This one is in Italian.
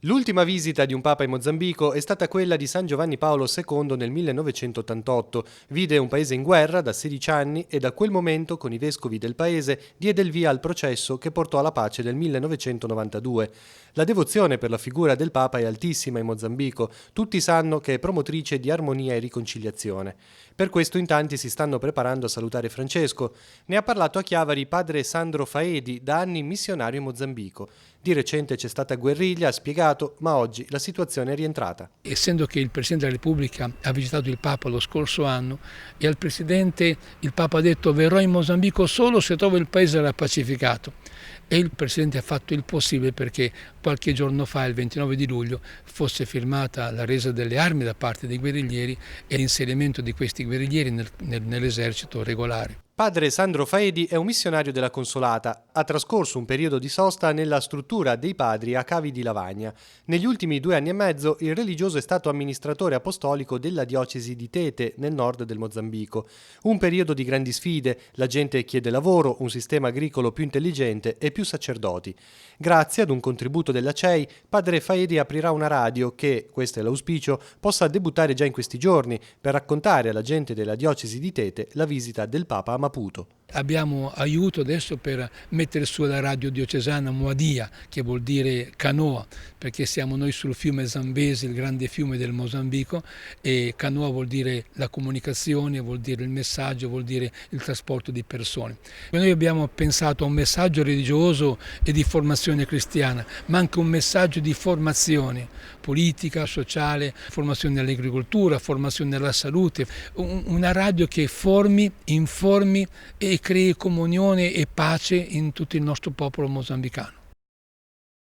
L'ultima visita di un papa in Mozambico è stata quella di San Giovanni Paolo II nel 1988. Vide un paese in guerra da 16 anni e da quel momento, con i vescovi del paese, diede il via al processo che portò alla pace del 1992. La devozione per la figura del papa è altissima in Mozambico. Tutti sanno che è promotrice di armonia e riconciliazione. Per questo in tanti si stanno preparando a salutare Francesco. Ne ha parlato a Chiavari padre Sandro Faedi, da anni missionario in Mozambico. Di recente c'è stata guerriglia, ha spiegato, ma oggi la situazione è rientrata. Essendo che il Presidente della Repubblica ha visitato il Papa lo scorso anno e al Presidente il Papa ha detto verrò in Mozambico solo se trovo il paese pacificato, e il Presidente ha fatto il possibile perché qualche giorno fa, il 29 di luglio, fosse firmata la resa delle armi da parte dei guerriglieri e l'inserimento di questi guerriglieri nell'esercito regolare. Padre Sandro Faedi è un missionario della Consolata. Ha trascorso un periodo di sosta nella struttura dei padri a Cavi di Lavagna. Negli ultimi 2 anni e mezzo il religioso è stato amministratore apostolico della diocesi di Tete, nel nord del Mozambico. Un periodo di grandi sfide, la gente chiede lavoro, un sistema agricolo più intelligente e più sacerdoti. Grazie ad un contributo della CEI, padre Faedi aprirà una radio che, questo è l'auspicio, possa debuttare già in questi giorni per raccontare alla gente della diocesi di Tete la visita del Papa a Maputo. Abbiamo aiuto adesso per mettere su la radio diocesana Moadia, che vuol dire canoa, perché siamo noi sul fiume Zambesi, il grande fiume del Mozambico, e canoa vuol dire la comunicazione, vuol dire il messaggio, vuol dire il trasporto di persone. E noi abbiamo pensato a un messaggio religioso e di formazione cristiana, ma anche un messaggio di formazione politica, sociale, formazione nell'agricoltura, formazione nella salute, una radio che formi, informi e crei comunione e pace in tutto il nostro popolo mozambicano.